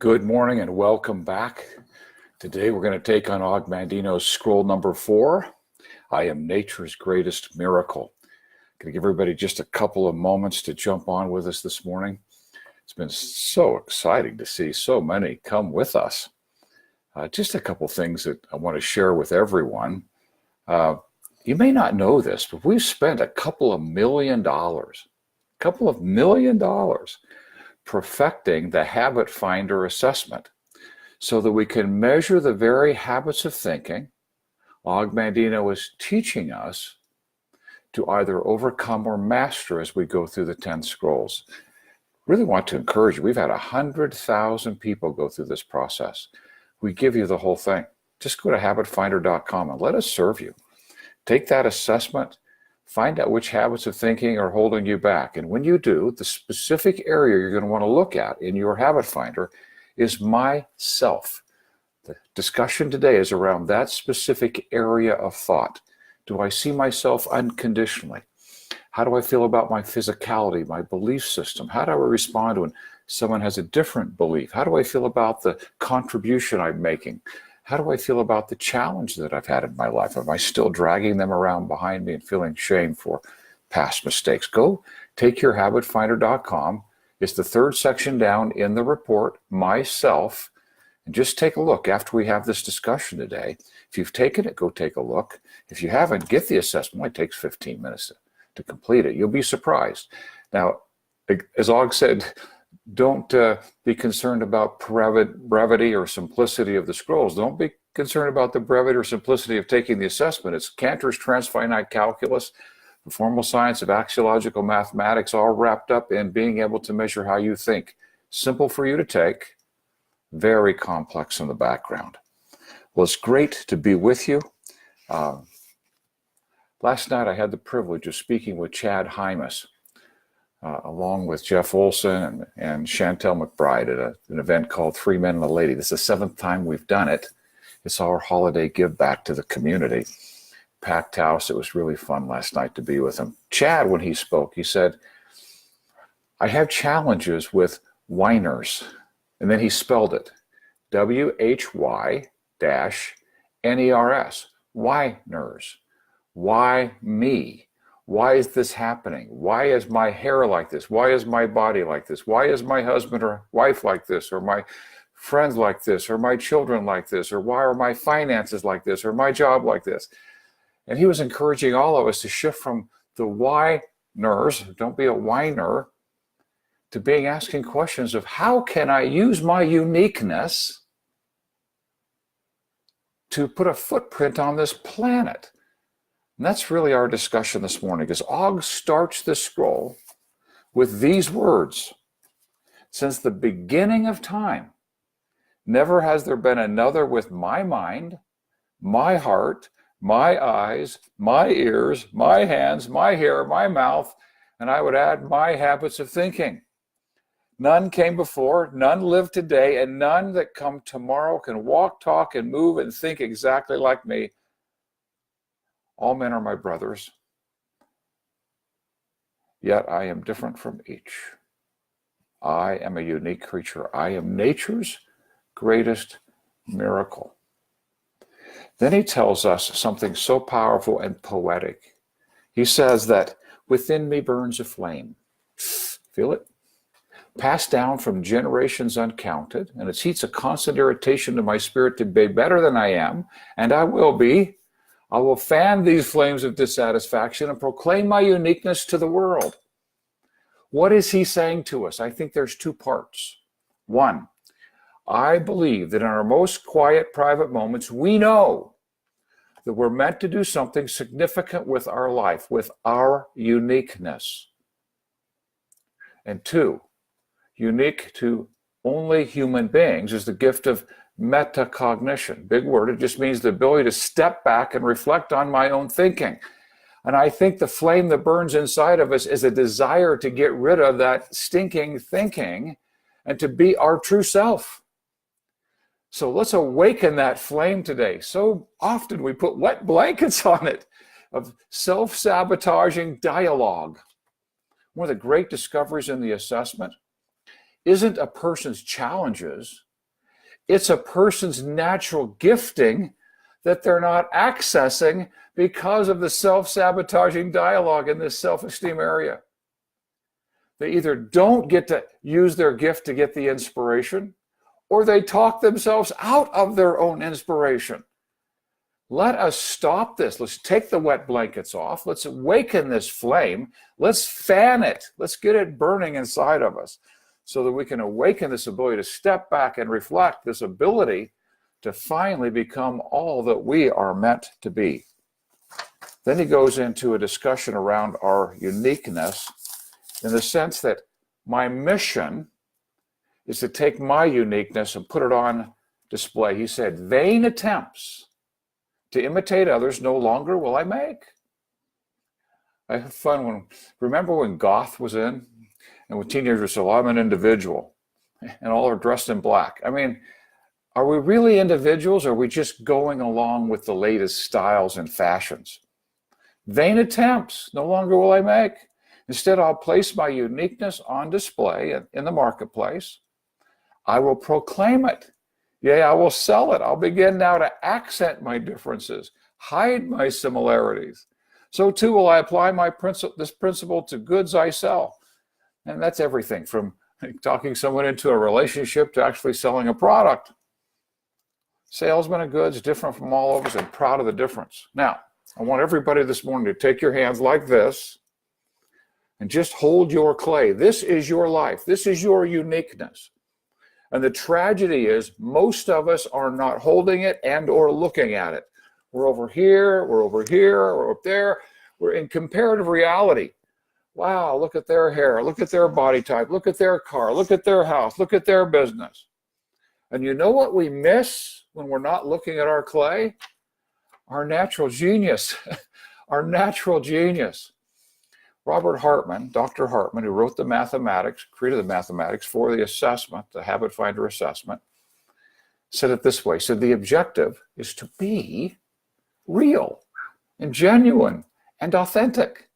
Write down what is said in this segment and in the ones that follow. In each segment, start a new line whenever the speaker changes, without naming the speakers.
Good morning and welcome back. Today we're going to take on Og Mandino's scroll number 4. I am nature's greatest miracle. Going to give everybody just a couple of moments to jump on with us this morning. It's been so exciting to see so many come with us. Just a couple things that I want to share with everyone. You may not know this, but we've spent a couple of million dollars perfecting the Habit Finder assessment so that we can measure the very habits of thinking Og Mandino is teaching us to either overcome or master as we go through the 10 scrolls. Really want to encourage you. We've had 100,000 people go through this process. We give you the whole thing. Just go to habitfinder.com and let us serve you. Take that assessment. Find out which habits of thinking are holding you back. And when you do, the specific area you're going to want to look at in your habit finder is myself. The discussion today is around that specific area of thought. Do I see myself unconditionally? How do I feel about my physicality, my belief system? How do I respond when someone has a different belief? How do I feel about the contribution I'm making? How do I feel about the challenge that I've had in my life? Am I still dragging them around behind me and feeling shame for past mistakes? Go take your habitfinder.com. It's the third section down in the report, myself, and just take a look after we have this discussion today. If you've taken it, go take a look. If you haven't, get the assessment. It only takes 15 minutes to complete it. You'll be surprised. Now, as Og said, don't be concerned about brevity or simplicity of the scrolls. Don't be concerned about the brevity or simplicity of taking the assessment. It's Cantor's transfinite calculus, the formal science of axiological mathematics, all wrapped up in being able to measure how you think. Simple for you to take, very complex in the background. Well, it's great to be with you. Last night I had the privilege of speaking with Chad Hymas, along with Jeff Olson and Chantel McBride at an event called 3 Men and a Lady. This is the 7th time we've done it. It's our holiday give back to the community. Packed house. It was really fun last night to be with him. Chad, when he spoke, he said, I have challenges with whiners. And then he spelled it, WHY-NERS, whiners. Why me? Why is this happening? Why is my hair like this? Why is my body like this? Why is my husband or wife like this? Or my friends like this? Or my children like this? Or why are my finances like this? Or my job like this? And he was encouraging all of us to shift from the whiners, don't be a whiner, to being asking questions of how can I use my uniqueness to put a footprint on this planet? And that's really our discussion this morning, because Og starts this scroll with these words. Since the beginning of time, never has there been another with my mind, my heart, my eyes, my ears, my hands, my hair, my mouth, and I would add my habits of thinking. None came before, none live today, and none that come tomorrow can walk, talk, and move and think exactly like me. All men are my brothers, yet I am different from each. I am a unique creature. I am nature's greatest miracle. Then he tells us something so powerful and poetic. He says that within me burns a flame. Feel it? Passed down from generations uncounted, and its heat's a constant irritation to my spirit to be better than I am, and I will be. I will fan these flames of dissatisfaction and proclaim my uniqueness to the world. What is he saying to us? I think there's 2 parts. 1, I believe that in our most quiet, private moments, we know that we're meant to do something significant with our life, with our uniqueness. And 2, unique to only human beings is the gift of metacognition. Big word. It just means the ability to step back and reflect on my own thinking. And I think the flame that burns inside of us is a desire to get rid of that stinking thinking and to be our true self. So let's awaken that flame today. So often we put wet blankets on it of self-sabotaging dialogue. One of the great discoveries in the assessment isn't a person's challenges, It's a person's natural gifting that they're not accessing because of the self-sabotaging dialogue in this self-esteem area. They either don't get to use their gift to get the inspiration, or they talk themselves out of their own inspiration. Let us stop this. Let's take the wet blankets off. Let's awaken this flame. Let's fan it. Let's get it burning inside of us so that we can awaken this ability to step back and reflect, this ability to finally become all that we are meant to be. Then he goes into a discussion around our uniqueness in the sense that my mission is to take my uniqueness and put it on display. He said, vain attempts to imitate others no longer will I make. I have fun remember when goth was in? And when teenagers said, well, I'm an individual, and all are dressed in black. I mean, are we really individuals, or are we just going along with the latest styles and fashions? Vain attempts no longer will I make. Instead, I'll place my uniqueness on display in the marketplace. I will proclaim it. Yea, I will sell it. I'll begin now to accent my differences, hide my similarities. So too will I apply this principle to goods I sell. And that's everything from talking someone into a relationship to actually selling a product. Salesman of goods, different from all of us, and proud of the difference. Now, I want everybody this morning to take your hands like this and just hold your clay. This is your life. This is your uniqueness. And the tragedy is most of us are not holding it and or looking at it. We're over here, we're up there. We're in comparative reality. Wow, look at their hair, look at their body type, look at their car, look at their house, look at their business. And you know what we miss when we're not looking at our clay? Our natural genius, our natural genius. Robert Hartman, Dr. Hartman, who wrote the mathematics, created the mathematics for the assessment, the habit finder assessment, said it this way. So the objective is to be real and genuine and authentic.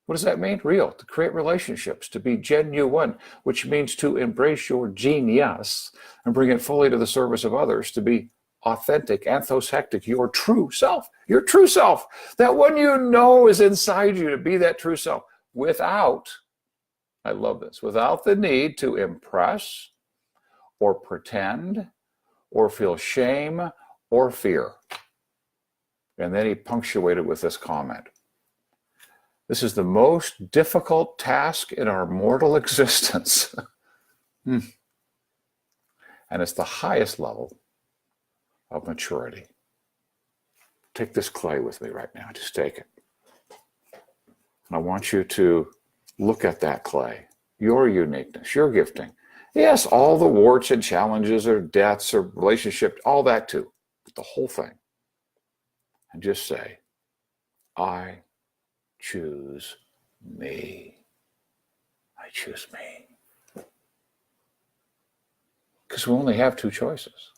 What does that mean? Real, to create relationships, to be genuine, which means to embrace your genius and bring it fully to the service of others, to be authentic, anthos-hectic, your true self, that one you know is inside you, to be that true self without, I love this, without the need to impress or pretend or feel shame or fear. And then he punctuated with this comment. This is the most difficult task in our mortal existence. And it's the highest level of maturity. Take this clay with me right now. Just take it. And I want you to look at that clay, your uniqueness, your gifting. Yes, all the warts and challenges or deaths or relationships, all that too, but the whole thing. And just say, I choose me. I choose me. Because we only have two choices.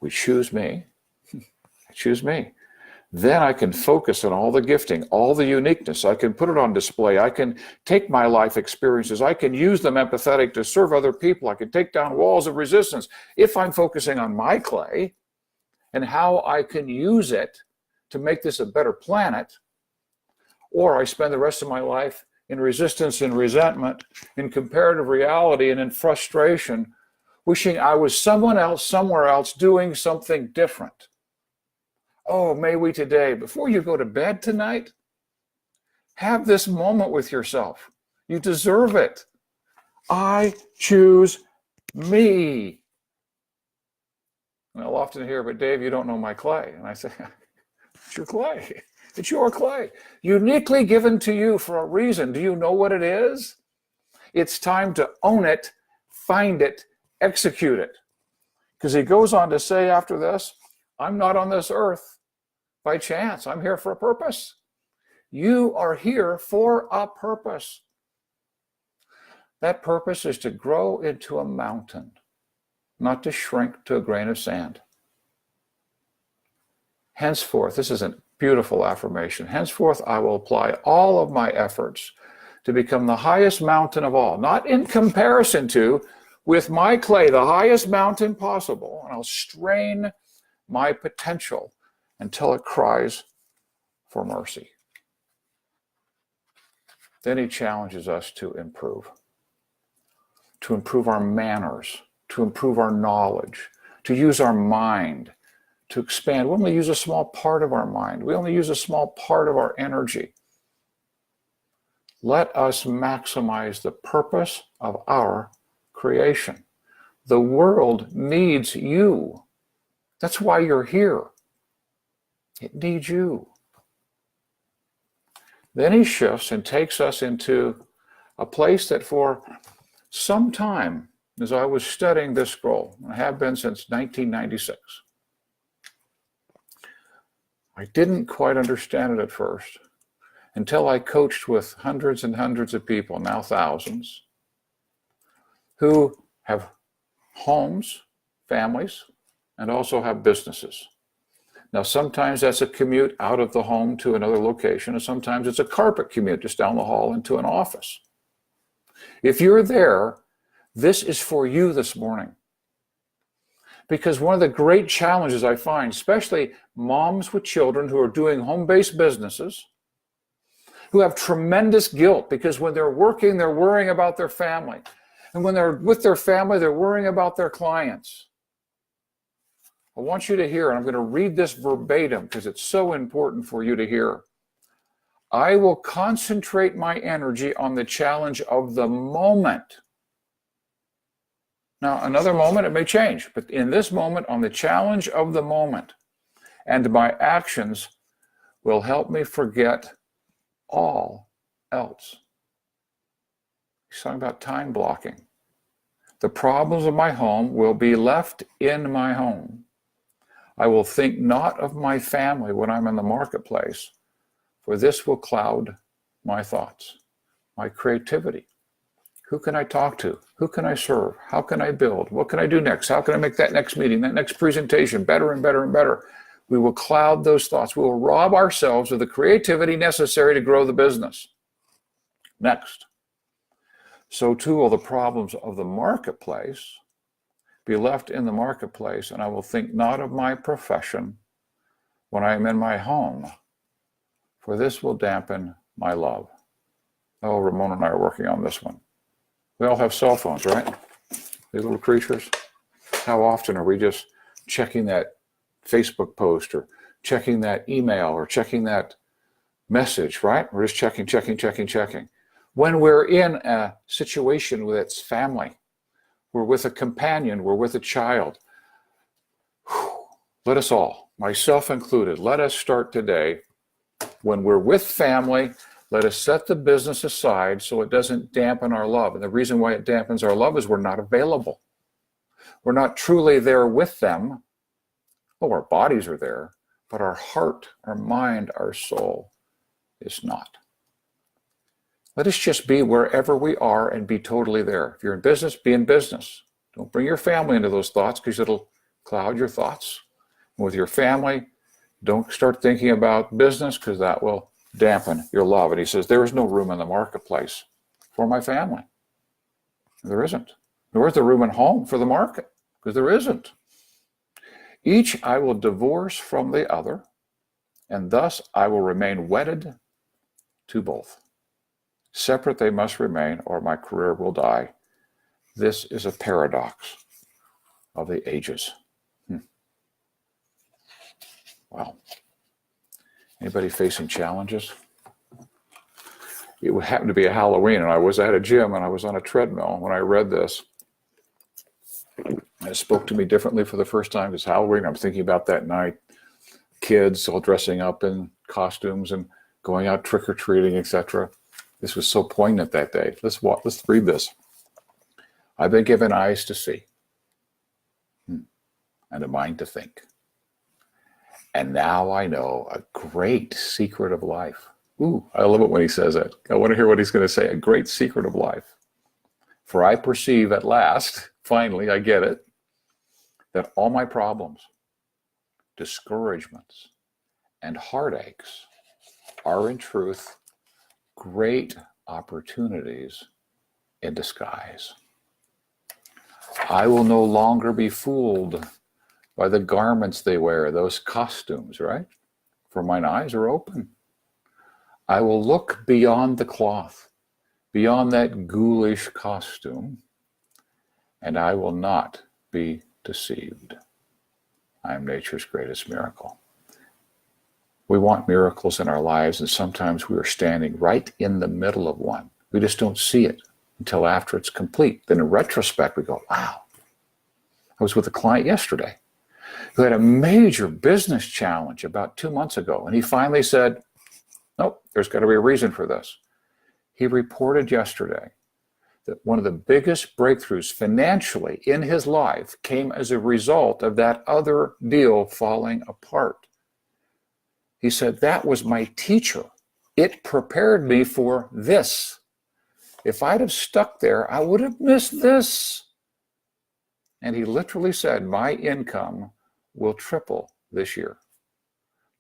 We choose me. I choose me. Then I can focus on all the gifting, all the uniqueness. I can put it on display. I can take my life experiences. I can use them empathetic to serve other people. I can take down walls of resistance if I'm focusing on my clay and how I can use it to make this a better planet. Or I spend the rest of my life in resistance and resentment, in comparative reality and in frustration, wishing I was someone else, somewhere else, doing something different. Oh, may we today, before you go to bed tonight, have this moment with yourself. You deserve it. I choose me. And I'll often hear, but Dave, you don't know my clay. And I say, it's your clay. It's your clay, uniquely given to you for a reason. Do you know what it is? It's time to own it, find it, execute it. Because he goes on to say after this, I'm not on this earth by chance. I'm here for a purpose. You are here for a purpose. That purpose is to grow into a mountain, not to shrink to a grain of sand. Henceforth, this is a beautiful affirmation. Henceforth, I will apply all of my efforts to become the highest mountain of all, not in comparison to, with my clay the highest mountain possible, and I'll strain my potential until it cries for mercy. Then he challenges us to improve our manners, to improve our knowledge, to use our mind, to expand. We only use a small part of our mind. We only use a small part of our energy. Let us maximize the purpose of our creation. The world needs you. That's why you're here. It needs you. Then he shifts and takes us into a place that for some time, as I was studying this scroll, I have been since 1996, I didn't quite understand it at first until I coached with hundreds and hundreds of people, now thousands, who have homes, families, and also have businesses. Now, sometimes that's a commute out of the home to another location, and sometimes it's a carpet commute just down the hall into an office. If you're there, this is for you this morning. Because one of the great challenges I find, especially moms with children who are doing home-based businesses, who have tremendous guilt because when they're working, they're worrying about their family. And when they're with their family, they're worrying about their clients. I want you to hear, and I'm going to read this verbatim because it's so important for you to hear. I will concentrate my energy on the challenge of the moment. Now, another moment, it may change, but in this moment, on the challenge of the moment, and my actions will help me forget all else. He's talking about time blocking. The problems of my home will be left in my home. I will think not of my family when I'm in the marketplace, for this will cloud my thoughts, my creativity. Who can I talk to? Who can I serve? How can I build? What can I do next? How can I make that next meeting, that next presentation better and better and better? We will cloud those thoughts. We will rob ourselves of the creativity necessary to grow the business. Next. So too will the problems of the marketplace be left in the marketplace, and I will think not of my profession when I am in my home, for this will dampen my love. Oh, Ramona and I are working on this one. We all have cell phones, right? These little creatures. How often are we just checking that Facebook post or checking that email or checking that message, right? We're just checking. When we're in a situation with its family, we're with a companion, we're with a child. Let us all, myself included, let us start today. When we're with family, let us set the business aside so it doesn't dampen our love. And the reason why it dampens our love is we're not available. We're not truly there with them. Oh, our bodies are there, but our heart, our mind, our soul is not. Let us just be wherever we are and be totally there. If you're in business, be in business. Don't bring your family into those thoughts because it'll cloud your thoughts. And with your family, don't start thinking about business because that will dampen your love. And he says, there is no room in the marketplace for my family. There isn't. Nor is there room in home for the market because there isn't. Each I will divorce from the other, and thus I will remain wedded to both. Separate they must remain, or my career will die. This is a paradox of the ages. Wow. Anybody facing challenges? It would happen to be a Halloween, and I was at a gym, and I was on a treadmill when I read this. It spoke to me differently for the first time. It's Halloween. I'm thinking about that night. Kids all dressing up in costumes and going out trick-or-treating, etc. This was so poignant that day. Let's read this. I've been given eyes to see and a mind to think. And now I know a great secret of life. Ooh, I love it when he says it. I want to hear what he's going to say. A great secret of life. For I perceive at last, finally, I get it, that all my problems, discouragements, and heartaches are in truth great opportunities in disguise. I will no longer be fooled by the garments they wear, those costumes, right? For mine eyes are open. I will look beyond the cloth, beyond that ghoulish costume, and I will not be deceived. I am nature's greatest miracle. We want miracles in our lives, and sometimes we are standing right in the middle of one. We just don't see it until after it's complete. Then in retrospect, we go, wow. I was with a client yesterday who had a major business challenge about 2 months ago, and he finally said, nope, there's got to be a reason for this. He reported yesterday that one of the biggest breakthroughs financially in his life came as a result of that other deal falling apart. He said, that was my teacher. It prepared me for this. If I'd have stuck there, I would have missed this. And he literally said, my income will triple this year.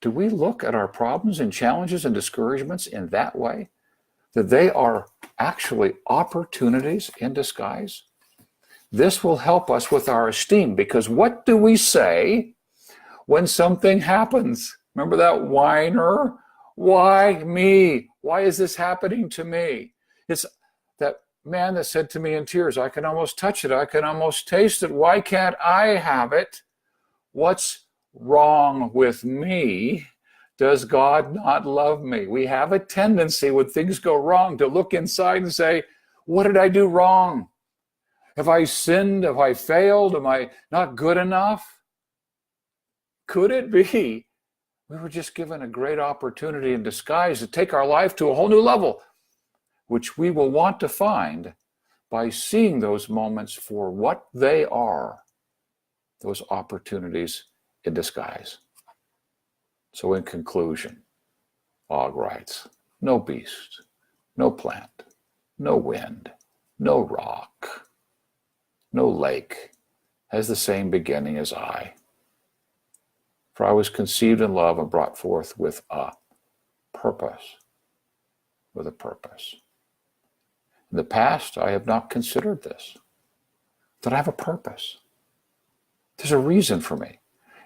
Do we look at our problems and challenges and discouragements in that way? That they are actually opportunities in disguise? This will help us with our esteem, because what do we say when something happens? Remember that whiner? Why me? Why is this happening to me? It's that man that said to me in tears, I can almost touch it. I can almost taste it. Why can't I have it? What's wrong with me? Does God not love me? We have a tendency when things go wrong to look inside and say, what did I do wrong? Have I sinned? Have I failed? Am I not good enough? Could it be we were just given a great opportunity in disguise to take our life to a whole new level, which we will want to find by seeing those moments for what they are, those opportunities in disguise. So in conclusion, Og writes, no beast, no plant, no wind, no rock, no lake has the same beginning as I. For I was conceived in love and brought forth with a purpose. With a purpose. In the past, I have not considered this, that I have a purpose. There's a reason for me.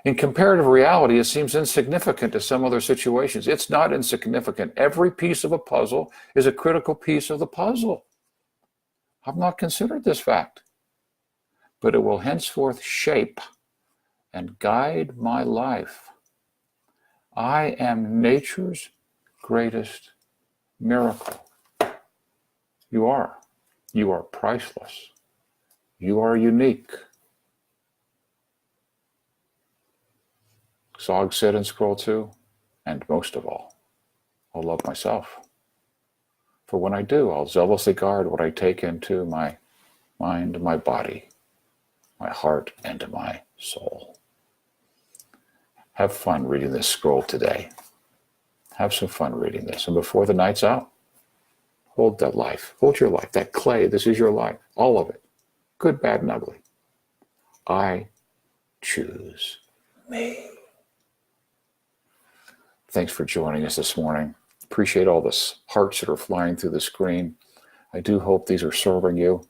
In comparative reality, it seems insignificant to some other situations. It's not insignificant. Every piece of a puzzle is a critical piece of the puzzle. I've not considered this fact, but it will henceforth shape and guide my life. I am nature's greatest miracle. You are. You are priceless. You are unique. Og said in scroll 2, and most of all, I'll love myself. For when I do, I'll zealously guard what I take into my mind, my body, my heart, and my soul. Have fun reading this scroll today. Have some fun reading this. And before the night's out, hold that life. Hold your life. That clay, this is your life. All of it. Good, bad, and ugly. I choose me. Thanks for joining us this morning. Appreciate all the hearts that are flying through the screen. I do hope these are serving you.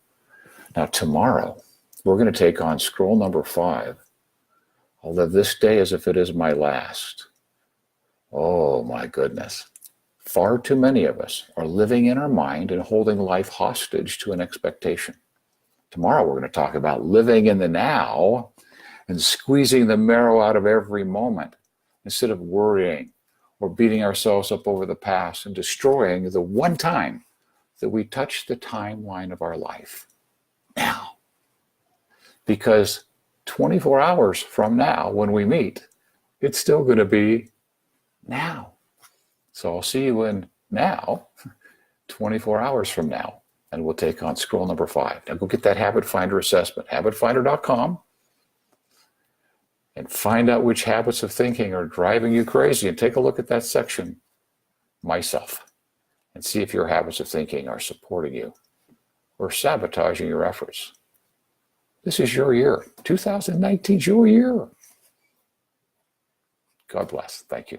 Now, tomorrow, we're going to take on scroll number 5. I'll live this day as if it is my last. Oh, my goodness. Far too many of us are living in our mind and holding life hostage to an expectation. Tomorrow, we're going to talk about living in the now and squeezing the marrow out of every moment instead of worrying or beating ourselves up over the past and destroying the one time that we touch the timeline of our life. Now. Because 24 hours from now, when we meet, it's still going to be now. So I'll see you in now, 24 hours from now, and we'll take on scroll number 5. Now go get that Habit Finder assessment, habitfinder.com, and find out which habits of thinking are driving you crazy, and take a look at that section, myself, and see if your habits of thinking are supporting you or sabotaging your efforts. This is your year. 2019 is your year. God bless. Thank you.